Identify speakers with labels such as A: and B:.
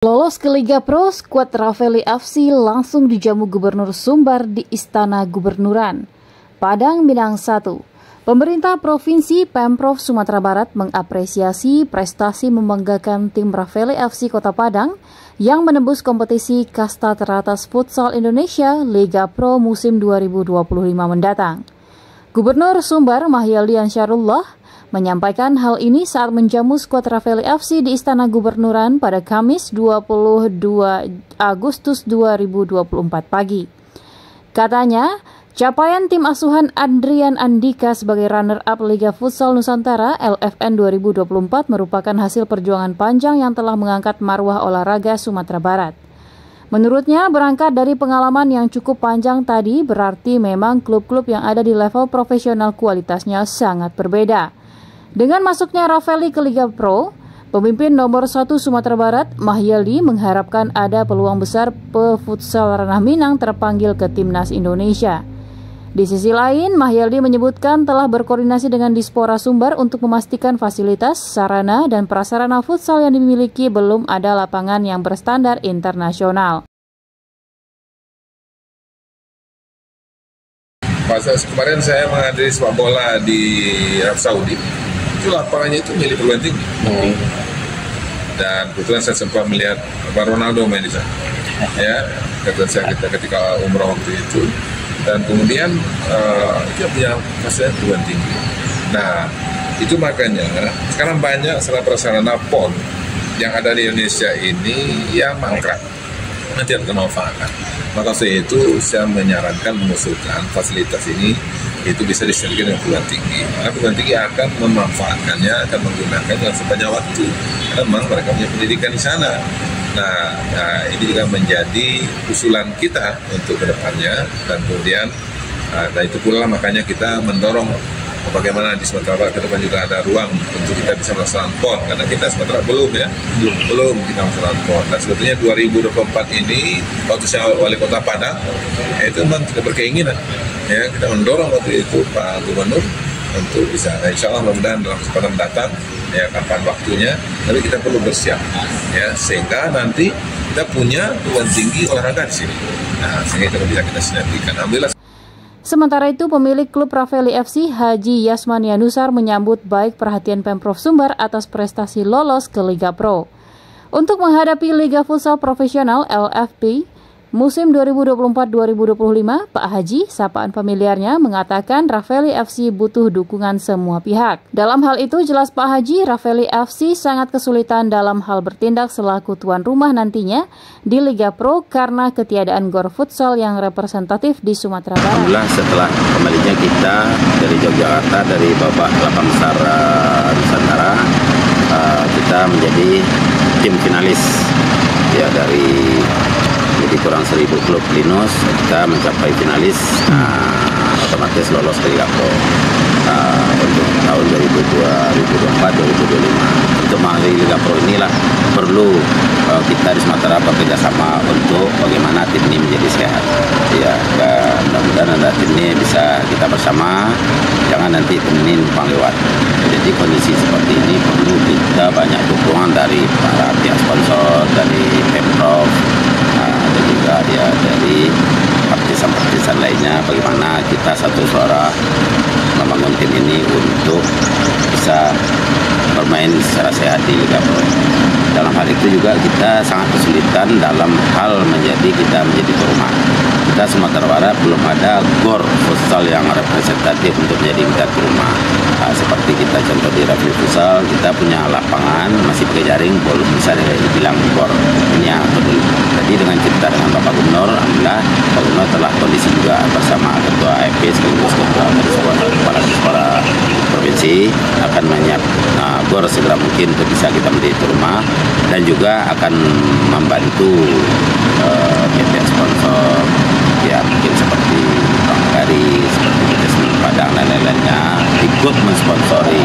A: Lolos ke Liga Pro, skuad Rafeli FC langsung dijamu Gubernur Sumbar di Istana Gubernuran. Padang Minang 1. Pemerintah Provinsi Pemprov Sumatera Barat mengapresiasi prestasi membanggakan tim Rafeli FC Kota Padang yang menembus kompetisi kasta teratas futsal Indonesia Liga Pro musim 2025 mendatang. Gubernur Sumbar Mahyaldi Ansarullah menyampaikan hal ini saat menjamu skuad Rafeli FC di Istana Gubernuran pada Kamis 22 Agustus 2024 pagi. Katanya, capaian tim asuhan Adrian Andika sebagai runner-up Liga Futsal Nusantara LFN 2024 merupakan hasil perjuangan panjang yang telah mengangkat marwah olahraga Sumatera Barat. Menurutnya, berangkat dari pengalaman yang cukup panjang tadi, berarti memang klub-klub yang ada di level profesional kualitasnya sangat berbeda. Dengan masuknya Rafeli ke Liga Pro, pemimpin nomor 1 Sumatera Barat, Mahyaldi, mengharapkan ada peluang besar pefutsal ranah Minang terpanggil ke Timnas Indonesia. Di sisi lain, Mahyaldi menyebutkan telah berkoordinasi dengan Dispora Sumbar untuk memastikan fasilitas, sarana, dan prasarana futsal yang dimiliki belum ada lapangan yang berstandar internasional.
B: Kemarin saya menghadiri sepak bola di Arab Saudi. Itu lapangannya itu milik perguruan tinggi. Dan kebetulan saya sempat melihat Pak Ronaldo main di sana. Ya, ketika umrah waktu itu. Dan kemudian itu punya fasilitas perguruan tinggi. Nah, itu makanya sekarang banyak prasarana PON yang ada di Indonesia ini yang mangkrak, nanti akan memanfaatkan. Maka saya menyarankan mengusulkan fasilitas ini itu bisa disediakan dengan perguruan tinggi. Karena perguruan tinggi akan memanfaatkannya, akan menggunakannya sepanjang waktu. Karena memang mereka punya pendidikan di sana. Nah, ini juga menjadi usulan kita untuk kedepannya. Dan kemudian, dan itu pula makanya kita mendorong bagaimana di Sumatera Barat ke depan juga ada ruang untuk kita bisa melaksanakan PON. Karena kita Sumatera belum kita melaksanakan PON. Dan sebetulnya 2024 ini, waktu saya wali kota Padang, itu memang kita berkeinginan. Ya, kita mendorong waktu itu Pak Gubernur untuk bisa, insya Allah mudah-mudahan dalam kesempatan mendatang, ya kapan waktunya, tapi kita perlu bersiap, ya sehingga nanti kita punya perguruan tinggi olahraga di sini. Nah, sehingga itu bisa kita sinergikan. Alhamdulillah.
A: Sementara itu, pemilik klub Rafeli FC Haji Yasman Yanusar menyambut baik perhatian Pemprov Sumbar atas prestasi lolos ke Liga Pro. Untuk menghadapi Liga Futsal Profesional LFP musim 2024-2025, Pak Haji, sapaan familiarnya, mengatakan Rafeli FC butuh dukungan semua pihak. Dalam hal itu, jelas Pak Haji, Rafeli FC sangat kesulitan dalam hal bertindak selaku tuan rumah nantinya di Liga Pro karena ketiadaan gor futsal yang representatif di Sumatera Barat.
C: Alhamdulillah, setelah kembalinya kita dari Yogyakarta, dari babak 8 besar Nusantara, kita menjadi tim finalis ya dari jadi kurang 1.000 klub Linus, kita mencapai finalis, otomatis lolos ke Liga Pro untuk tahun 2024-2025. Untuk mengalami Liga Pro inilah perlu kita di Sumatera bekerja sama untuk bagaimana tim ini menjadi sehat. Ya, dan mudah-mudahan tim ini bisa kita bersama, jangan nanti tim ini numpang lewat. Jadi kondisi seperti ini perlu kita banyak dukungan dari para pihak sponsor, dari Pemprov, dan juga dari partisan lainnya, bagaimana kita satu suara membangun tim ini untuk bisa bermain secara sehat di Liga Pro. Dalam hal itu juga kita sangat kesulitan dalam hal kita menjadi tuan rumah. Kita Sumatera Barat belum ada gor futsal yang representatif untuk menjadi tuan rumah. Seperti kita contoh di Rafeli Futsal, kita punya lapangan masih pakai jaring, belum bisa dibilang gor. Ini yang perlu. Jadi dengan cerita dengan Bapak Gubernur, alhamdulillah Pak Gubernur telah kondisi juga bersama Ketua AFP sekaligus Ketua Kepala Dispora Provinsi akan menyiapkan gor segera mungkin untuk bisa kita menjadi tuan rumah, dan juga akan membantu pihak sponsor, ya mungkin seperti Bank Negara, seperti PT Semen Padang dan lain-lainnya ikut mensponsori